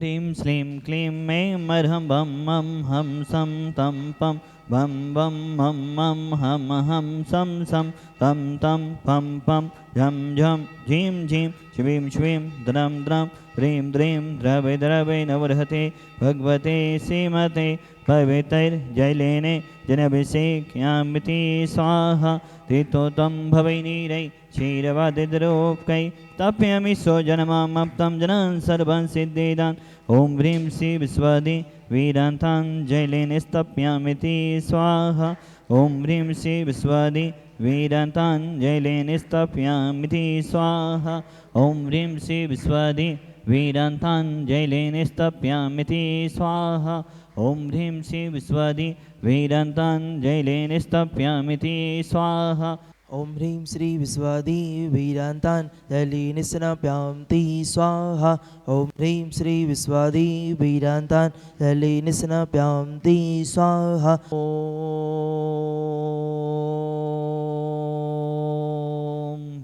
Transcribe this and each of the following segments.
ह्रीं श्लीं क्लीं ऐं मर्हं बं मं हं सं तं पं भं बं मं मं हं हं सं तं तं पं पं झं झं झीं झीं श्वीं श्वीं द्रं द्रं ह्रीं द्रीं द्रवै द्रवै नवर्हते भगवते श्रीमते पवित्रजलेने जनाभिषेक्यामिति स्वाहा तीर्थोत्तम भवैनीरै क्षीरवादिद्रोपकै तप्यामि स्वजनमामप्तं जनान् सर्वान् सिद्धिदान् ॐ ह्रीं श्री विश्वादि वीरान्ताञ्जलिं स्तप्यामिति स्वाहा ॐ ह्रीं श्री विश्वादि वीरान्ताञ्जलिं स्तप्यामिति स्वाहा ॐ ह्रीं श्री विश्वादि वीरान्ताञ्जलिं स्तप्यामिति स्वाहा ॐ ह्रीं श्री विश्वादि वीरान्ताञ्जलिं स्तप्यामिति स्वाहा ॐ ह्रीं श्री विश्वादि वीरान्ताञ्जलिनिस्नप्यामिति स्वाहा ॐ ह्रीं श्री विश्वादि वीरान्ताञ्जलिनिस्नप्यामिति स्वाहा ॐ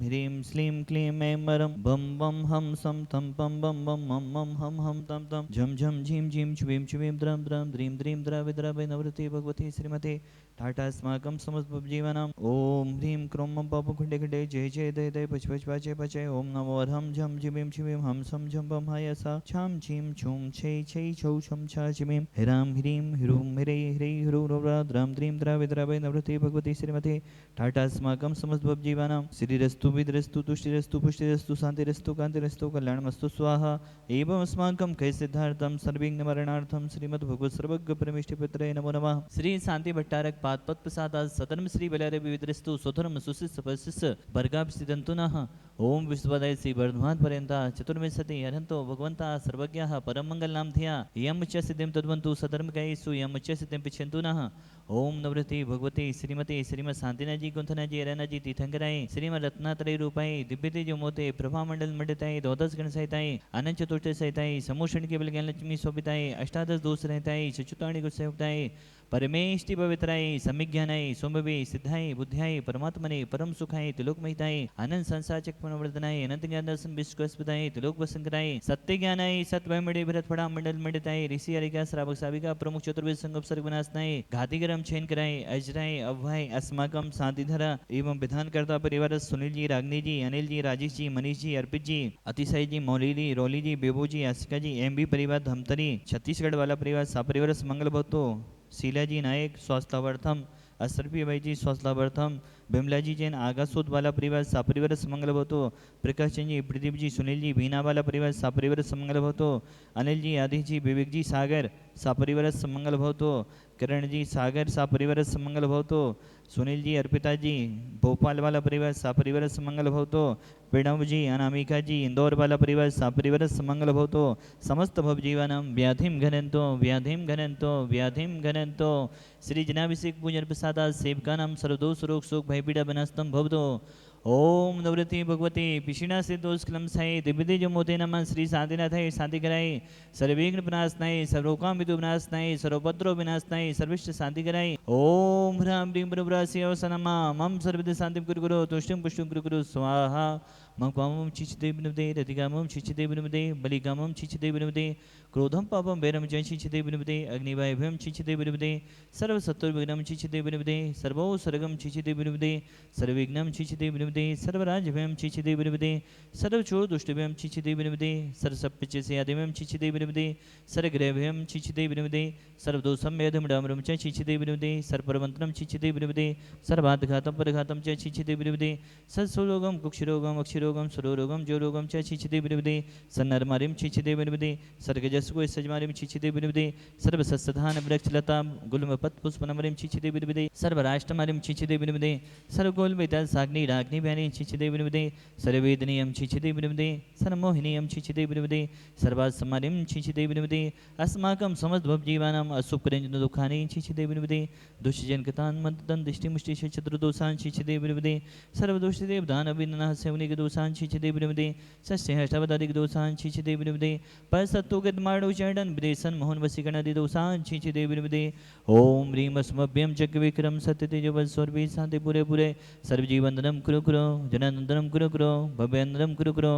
ह्रीं श्लीं क्लीं ऐं मरं बं बं हं सं तं पं बं बं मं मं हं हं तं तं झं झं झीं झीं श्वीं श्वीं द्रं द्रं द्रीं द्रीं द्रवै द्रवै नवरते भगवते श्रीमते टाटास्माकं समस्तजीवनम् ॐ ह्रीं क्रों मं पापं खण्डे खण्डे जय जय दय दय पच पच पाचय पचय ॐ नमो अर्हं झं झिवीं शिवीं हं सं झं बं हायसा छां छीं छूं छै छै छौ छं छा शिवीं ह्रां ह्रीं ह्रूं ह्रै ह्रै ह्रू द्रां द्रीं द्रवै द्रवै नवरते भगवते श्रीमते टाटास्माकं समस्तजीवनम् श्रीरस्तु विद्रस्तु तुष्टिरस्तु पुष्टिरस्तु शान्तिरस्तु कान्तिरस्तु कल्याणमस्तु स्वाहा एवं अस्माकं कैसिद्धार्थं सर्वविघ्नमरणार्थं श्रीमद्भगवत् सर्वज्ञपरमेष्ठिपुत्राय नमो नमः श्री शांति भट्टारक पाद पद प्रसादात सतर्म श्री बलारे विविधस्तु स्वधर्म सुशिष्ट पशिष्ट वर्गाभिसिदन्तु नः ओम विश्वदाय श्री वर्धमान पर्यंता चतुर्विंशति अरहन्तो भगवन्ता सर्वज्ञः परम मंगलनाम धिया यम च सिद्धिं तद्वन्तु सधर्मकायेषु यम च सिद्धिं पिच्छन्तु नः ओम नवृत्ति भगवती श्रीमती श्रीमद शांतिनाथ जी कुंथना जी अरना जी तीर्थंकराय श्रीमद रत्नात्रय रूपाय दिव्य तेज मोते प्रभा मंडल मंडिताय द्वादश गण सहिताय अनंत चतुर्थ सहिताय समूषण केवल ज्ञान लक्ष्मी शोभिताय अष्टादश दोष रहताय चतुर्ताणी गुण संयुक्ताय परमेष्टि पवित्राय समिज्ञानाय सोमवे सिद्धाय बुद्ध्याय परमात्मने परम सुखाय तिलोकमहिताय अनंत संसार चक्रवर्धनाय अनंत ज्ञान दर्शन विश्वस्पदाय तिलोक वसंकराय सत्य ज्ञानाय सत्वमणि भरत फड़ा मंडल मंडिताय ऋषि अरिका श्रावक साविका प्रमुख चतुर्वेद संगम सर्ग विनाशनाय घातिगरम छेन कराय अजराय अभय अस्माकम शांतिधरा एवं विधानकर्ता परिवार सुनील जी रागनी जी अनिल जी राजेश जी मनीष जी अर्पित जी अतिशय जी मौली जी रोली जी बेबू जी आसिका जी एम बी परिवार धमतरी छत्तीसगढ़ वाला परिवार सापरिवार मंगल भवतो शीला जी नायक स्वास्थ्यार्थम असरपी भाई जी स्वास्थ्यार्थम बिमला जी जैन आगासोद वाला परिवार सापरिवार मंगल भवतो प्रकाश चंद जी प्रदीप जी सुनील जी भीना वाला परिवार सापरिवार मंगल भवतो अनिल जी आदिश जी विवेक जी सागर सापरिवार मंगल भवतो किरण जी सागर सापरिवार मंगल भवतो सुनील जी अर्पिता जी भोपाल वाला परिवार सापरिवार मंगल भवतो प्रणव जी अनामिका जी इंदौर वाला परिवार सापरिवार मंगल भवतो समस्त भवजीवनम व्याधिम घनंतो श्री जनाभिषेक पूजन प्रसादा सेवकानाम सर्वदोष रोग शोक भयपीड़ा विनाशतम भवतो ओम नवरति भगवती पिशिणा से दोष क्लम साई दिव्यते जो मोते नमः श्री शांतिनाथाय शांति कराय सर्वविघ्न विनाशनाय सर्वोकाम विदु विनाशनाय सर्वोपद्रव विनाशनाय सर्विष्ट शांति कराय ओम ह्रां ह्रीं ब्रह्मरासि अवसनमा मम सर्वविद शांतिं कुरु कुरु तुष्टिं पुष्टिं कुरु कुरु स्वाहा मम कामं चिचिते विनुदे रतिकामं चिचिते विनुदे बलिकामं चिचिते विनुदे क्रोधं पापं वैरं च चिचिते विनुदे अग्निवायुभयं चिचिते विनुदे सर्वशत्रुविघ्नं चिचिते विनुदे सर्वोसर्गं चिचिते विनुदे सर्वविघ्नं चिचिते विनुदे सर्वराजभयं चिचिते विनुदे सर्वचोरदुष्टभयं चिचिते विनुदे सर्वसप्पचिस्यादिभयं चिचिते विनुदे सर्वग्रहभयं चिचिते विनुदे सर्वदोषं वेदमडामरं च चिचिते विनुदे सर्वप्रवन्त्रं चिचिते विनुदे सर्वाघातं परघातं च चिचिते विनुदे सत्स्वरोगं कुक्षरोगं अक्षरोगं सुरोरोगं ज्वरोगं च चिचिते विनुदे सन्नरमारिं चिचिते विनुदे सर्गजस्को सजमारिं चिचिते विनुदे सर्वसत्सधान वृक्षलता गुल्मपत्पुष्पनमरिं चिचिते विनुदे सर्वराष्ट्रमारिं चिचिते विनुदे सर्वगोलवेता साग्नि राग्नि व्यानि चिचिते विनुदे सर्ववेदनीयं चिचिते विनुदे सर्वमोहिनीयं चिचिते विनुदे सर्वासमारिं चिचिते विनुदे अस्माकं समस्तभवजीवानाम् असुखकरञ्जन दुःखानि चिचिते विनुदे दुष्टजनकतान् मन्दं दिष्टिमुष्टि चतुर्दोषान् चिचिते विनुदे सर्वदोषदेव दानविनः सेवनिक दोषान् चिचिते विनुदे सस्यहष्टवदादिक दोषान् चिचिते विनुदे परसत्तुगतमार्ग ताड़ु चैडन विदेशन मोहन वसीकरण दिदोसान छिछि देवी विदे ओम ह्रीम अस्मभ्यम चक्र विक्रम सत्य तेजवल स्वर्वी शांति पूरे पूरे सर्वजीवंदनम कुरु कुरु जनानंदनम कुरु कुरु भव्यानंदनम कुरु कुरु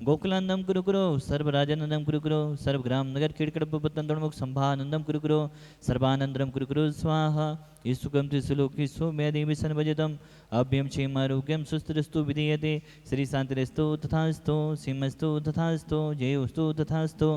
गोकुलानंदम कुरु कुरु सर्वराजानंदम कुरु कुरु सर्वग्राम नगर कीर्कड़पतंदमुख संभानंदम कुरु कुरु सर्वानंदनम कुरु कुरु स्वाहा ईसुकम त्रिसुलोकी सौम्यदेवी विसन भजतम अभ्यम क्षेमारोग्यम सुस्थिरस्तु विधीयते श्री शांतिरस्तु तथास्तु सिंहस्तु तथास्तु जयोस्तु तथास्तु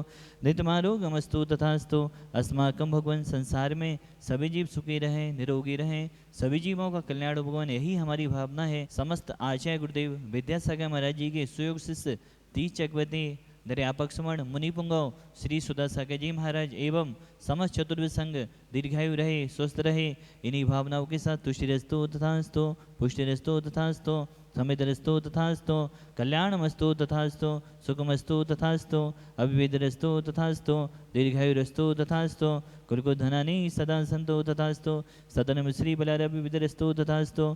नित्यमारोगमस्तु तथास्तु अस्माकं भगवान संसार में सभी जीव सुखी रहें निरोगी रहें सभी जीवों का कल्याण भगवान यही हमारी भावना है। समस्त आचार्य गुरुदेव विद्यासागर महाराज जी के सुयोग शिष्य 30 चक्रवर्ती दर्यापक समण मुनिपुंगव श्री सुधा सागर जी महाराज एवं समस्त चतुर्विद संघ दीर्घायु रहे स्वस्थ रहे इन्हीं भावनाओं के साथ तुष्टिरस्तु तथास्तु पुष्टिरस्तु तथास्तु समितरस्तु तथास्तु कल्याणमस्तु तथास्तु सुखमस्तु तथास्तु अविवेदरस्तु तथास्तु दीर्घायुरस्तु तथास्तु कुलकुधनानि सदा सन्तु तथास्तु सदनम श्री बलारविविदरस्तु तथास्तु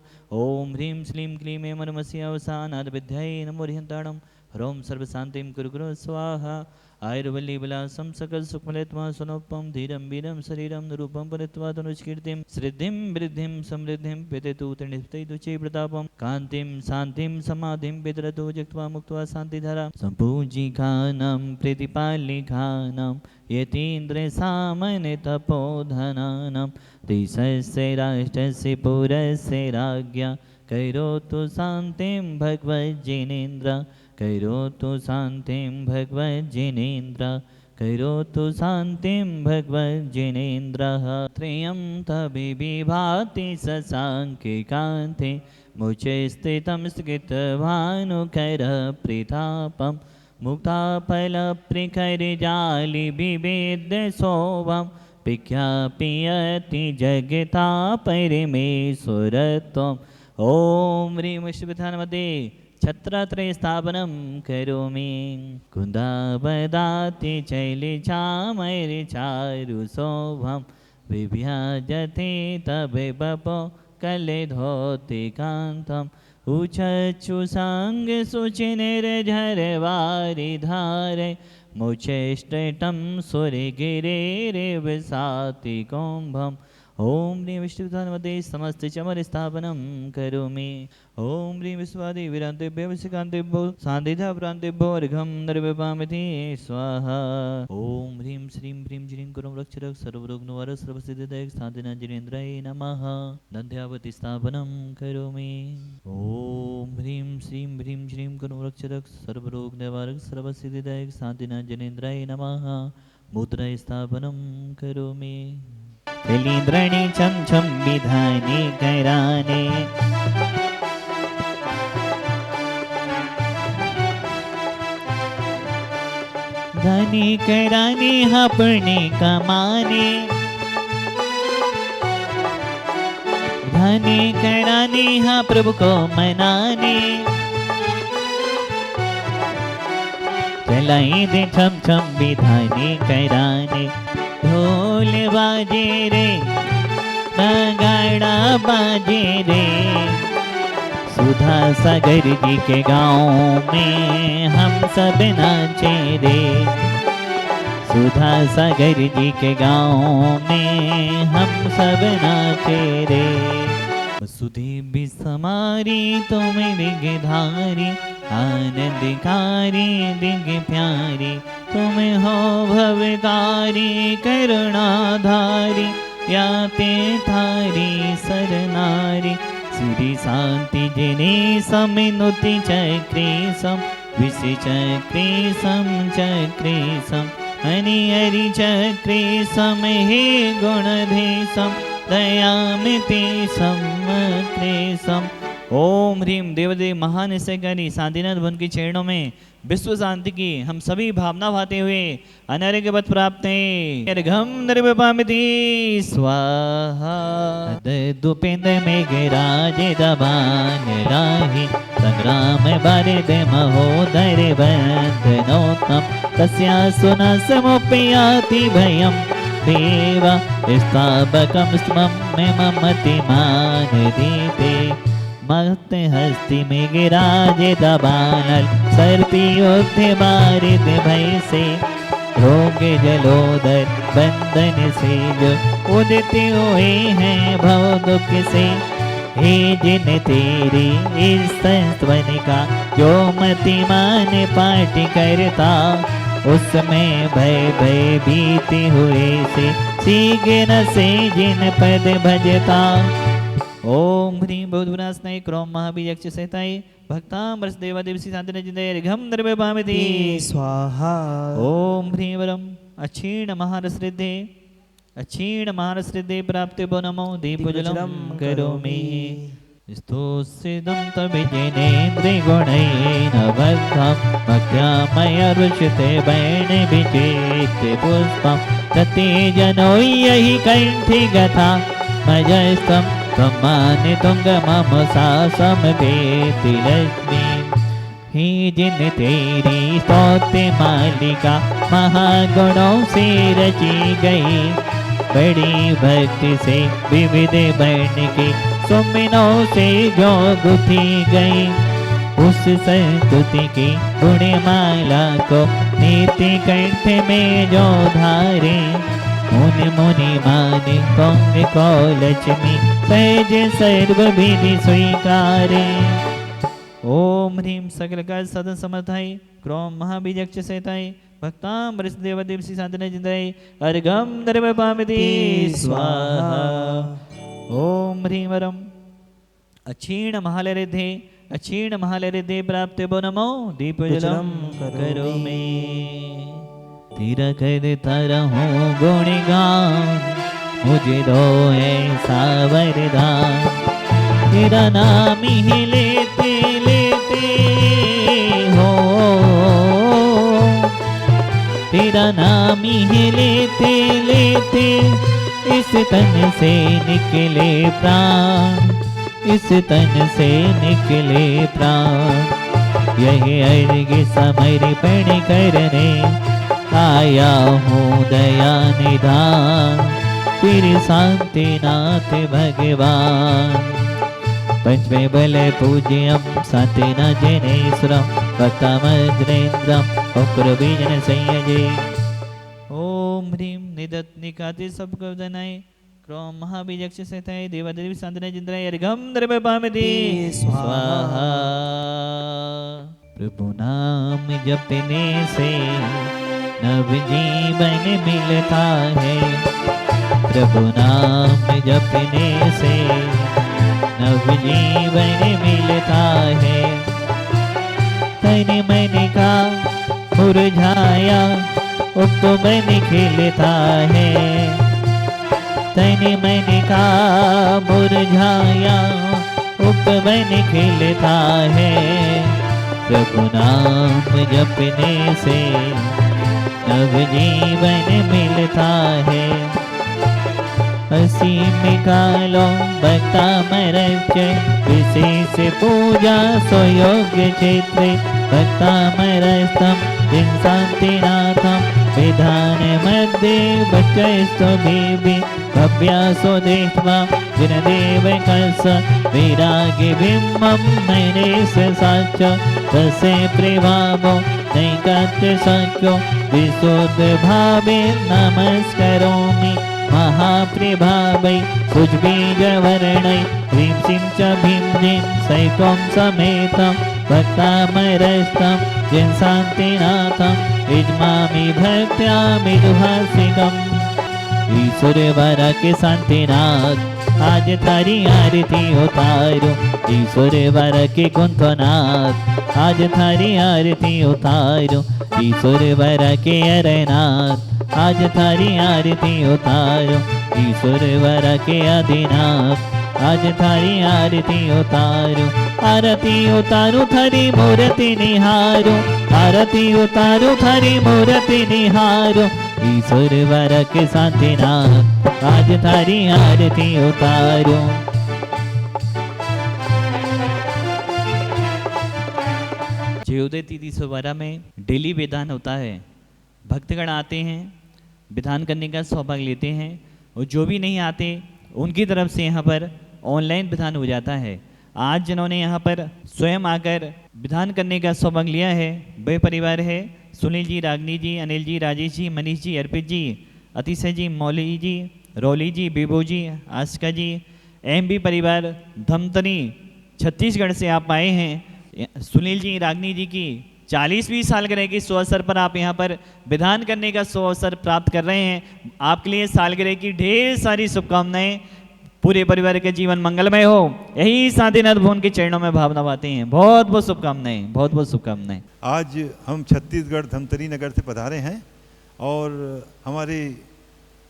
ओम ह्रीं श्लीं क्लीं ऐं मनमस्य अवसानाद विद्यायै नमो ह्रीं ह्रों सर्वशान्तिं कुरु कुरु स्वाहा आयुर्वल्लीविलासं सकल सुखमलत्वा सुनोपम धीरं वीरं शरीरं निरूपं परित्वा तनुष्कीर्तिं श्रद्धिं वृद्धिं समृद्धिं पितेतु तृणिस्तैतुचे प्रतापं कान्तिं शान्तिं समाधिं पितरतु जक्त्वा मुक्त्वा शान्तिधारा सम्पूजिकानां प्रतिपालिकानां यतीन्द्रसामन्यतपोधनानां देशस्य राष्ट्रस्य पुरस्य राज्ञा कैरोतु शान्तिं भगवज्जिनेन्द्र कैरोतु शान्तिं भगवज्जिनेन्द्र कैरोतु शान्तिं भगवज्जिनेन्द्रः त्र्यं तभिभाति शशाङ्के कान्ते मुचे स्थितं स्थितभानुकरप्रतापं मुक्ताफलप्रखरजालिविवेद्य शोभं विख्यापयति जगतापरिमेश्वरत्वम् ओम ह्रीं विष्णुविधानमध्ये छत्रात्रय स्थापनं करोमि कुन्दावदाति शैलचामैर्चारुशोभं विभ्याजते तभिबपो कलेधोतिकान्तम् उचक्षुषाङ्गशुचिनिर्झरवारिधारे मुचेष्टं सुरगिरेर्विशाति कुम्भम् ओम ह्रीं विष्णुविधानमध्ये समस्त चमर स्थापनं करोमि ओम ह्रीं विश्वादि विरान्तेभ्यो विशिकान्तेभ्यो शान्तिधा प्रान्तेभ्यो अर्घं निर्विपामिति स्वाहा ओम ह्रीं श्रीं ह्रीं श्रीं गुरुं रक्षरः सर्वरोगनिवारक सर्वसिद्धिदायक शान्तिनाजिनेन्द्राय नमः दध्यावति स्थापनं करोमि ओम ह्रीं श्रीं ह्रीं श्रीं गुरुं रक्षरः सर्वरोगनिवारक सर्वसिद्धिदायक शान्तिनाजिनेन्द्राय नमः मुद्रा स्थापनं करोमि लिन्द्रणी छम छम विधानी कराने धनी कराने अपने कमाने धनी कराने हाँ प्रभु को मनाने चलाई दे छम छम विधानी कराने ढोल बाजे रे नगाड़ा बाजे रे सुधा सागर जी के गाँव में हम सब नाचे रे सुधा सागर जी के गाँव में हम सब नाचे रे वसुदेवी समारी तुम्हें दिग्धारी आनंदकारी दिग्ग प्यारी तुम हो भवकारी करुणाधारी याते थारी सरनारी श्री शांति जिने समिनुति चक्रेशम विषि चक्रेशम चक्रेशम हरि हरि चक्रेशम हे गुणधेशम दयामिति समक्रेशम ओम ह्रीं देवदेव महान सहकारी शांतिनाथ भवन की चरणों में विश्व शांति की हम सभी भावना भाते हुए अनर्घ्य पद प्राप्त हैं अर्घं निर्विपामिति स्वाहा दुपेन्द्र मेघराज दबान राहि संग्राम बारिद महोदर बंधनोत्तम तस्या सुनासमुपयाति भयं देवा स्थापकं स्मं ममति मान दीते मत हस्ति में गिराजे दबानल सर्पियोध्य बारिद भय से रोग जलोदर बंधन से जो उदित हुए हैं भव दुख से, हे जिन तेरी इस संस्वन का जो मतिमान पाठ करता, उसमें भय भय बीते हुए से शीघ्र से जिन पद भजता। ओम ह्रीं बहुधुनासनाय क्रोम महाबीजक्ष सहिताय भक्तामृष देवादेवसी शांतिने जिंदय घम द्रव्य भामिति स्वाहा। ओम ह्रीं वरम अक्षीण महारसृद्धे अक्षीण महारसृद्धे प्राप्ते वो नमो दीपजलम करोमि। स्तोत्सिदं तविजनेन्द्रि गुणैः नवद्धं भक्त्या मया रुचिते बैण विचेत्य पुष्पं ततेजनो यहि कंठि गथा मजस्तं त्वमानितुं मम सासम वेति लक्ष्मी। हे जिन तेरी स्तोत्र मालिका महागुणों से रची गई, बड़ी भक्ति से विविध वर्ण की सुमिनों से जो गुथी गई, उस संस्तुति की गुणमाला को नीति कंठ में जो धारे, मुनि मुनि माने तुंग को लक्ष्मी सहज सर्व विधि स्वीकारे। ओम ह्रीं सकल कार्य सदन समर्थाय क्रोम महाबीजक्ष सहिताय भक्तामृष देवादेवसी शांतिने जिंदय अर्घम द्रव्य भामिति स्वाहा। ओम ह्रीं वरम अक्षीण महालरिद्धे अक्षीण महालरिद्धे प्राप्ते वो नमो दीपजलम करोमि। तेरा कर तरहूँ गुणगान मुझे दो ऐसा वरदान, तेरा नाम ही लेते लेते हो, तेरा नाम ही लेते लेते इस तन से निकले प्राण, इस तन से निकले प्राण। यही अर्घ समर्पण करने आया हूँ दया निधान, फिर शांतिनाथ भगवान। पंचमे बल पूज्यम शांतिना जनेश्वरम भक्तामग्रेन्द्रम उग्रबीजन संयजे। ओम ह्रीं निदत निकाते सबको जनाय क्रोम महाबीजक्ष सहिताय देवादेवी शांतिने जिंद्राय अर्घम द्रव्य भामिति स्वाहा। प्रभु नाम जपने से नव जीवन मिलता है, प्रभु नाम जपने से नव जीवन मिलता है। तन मन का मुरझाया उपवन खिलता है, तन मन का मुरझाया उपवन खिलता है। प्रभु नाम जपने से नव जीवन मिलता है। असीम कालो भक्तामरक्ष विशेष पूजा स्वयोग्य क्षेत्रे, भक्तामरस्थं जिन शांतिनाथं विधान मध्ये बच्चस्तु भीभि भव्यासो दृष्ट्वा जिनदेव कस विरागी बिम्बं नैरेश साच तस्य प्रभावो नैकत्र शक्यो विशुद्ध भावे नमस्करोमि। महाप्रभावै सुजबीजवर्णै ह्रीं श्रीं च भीं ह्रीं सैकं समेतं भक्तामरस्थं जिन शांतिनाथं इज्मामि भक्त्या मृदुहासिकम्। ईश्वर वारा के शांतिनाथ आज थारी आरती उतारो, ईश्वर वारा के कुंथनाथ आज थारी आरती उतारो, ईश्वर वारा के अरनाथ आज थारी आरती उतारो, ईश्वर वारा के आदिनाथ आज थारी आरती उतारो। आरती उतारो थारी मूर्ति निहारो, आरती उतारो थारी मूर्ति निहारो, ईश्वर वारा के शांतिनाथ आज थारी आरती उतारो। जयोदय तिथि सुवारा में डेली विधान होता है। भक्तगण आते हैं, विधान करने का सौभाग्य लेते हैं, और जो भी नहीं आते उनकी तरफ से यहाँ पर ऑनलाइन विधान हो जाता है। आज जिन्होंने यहाँ पर स्वयं आकर विधान करने का सौभाग्य लिया है वे परिवार है सुनील जी, रागनी जी, अनिल जी, राजेश जी, मनीष जी, अर्पित जी, अतिशय जी, मौली जी, रौली जी, बिबू जी, आस्का जी, एमबी परिवार धमतरी छत्तीसगढ़ से आप आए हैं। सुनील जी, रागनी जी की 40वीं सालगिरह की शुभ अवसर पर आप यहाँ पर विधान करने का शुभ अवसर प्राप्त कर रहे हैं। आपके लिए सालगिरह की ढेर सारी शुभकामनाएं, पूरे परिवार के जीवन मंगलमय हो, यही शांतिनाथ भवन के चरणों में भावना बातें हैं। बहुत बहुत शुभकामनाएं, बहुत बहुत शुभकामनाएं। आज हम छत्तीसगढ़ धमतरी नगर से पधारे हैं और हमारे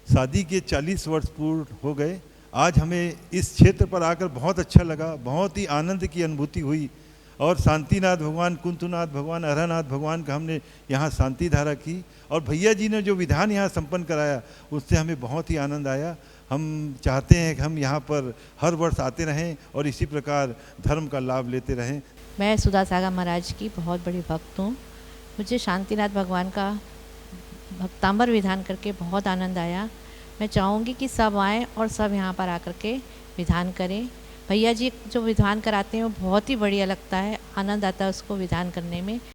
शादी के 40 वर्ष पूर्ण हो गए। आज हमें इस क्षेत्र पर आकर बहुत अच्छा लगा, बहुत ही आनंद की अनुभूति हुई और शांतिनाथ भगवान, कुंतुनाथ भगवान, अरहनाथ भगवान का हमने यहाँ शांति धारा की और भैया जी ने जो विधान यहाँ संपन्न कराया उससे हमें बहुत ही आनंद आया। हम चाहते हैं कि हम यहाँ पर हर वर्ष आते रहें और इसी प्रकार धर्म का लाभ लेते रहें। मैं सुधा सागर महाराज की बहुत बड़ी भक्त हूँ। मुझे शांतिनाथ भगवान का भक्तांबर विधान करके बहुत आनंद आया। मैं चाहूँगी कि सब आएँ और सब यहाँ पर आकर के विधान करें। भैया जी जो विधान कराते हैं वो बहुत ही बढ़िया लगता है, आनंद आता है उसको विधान करने में।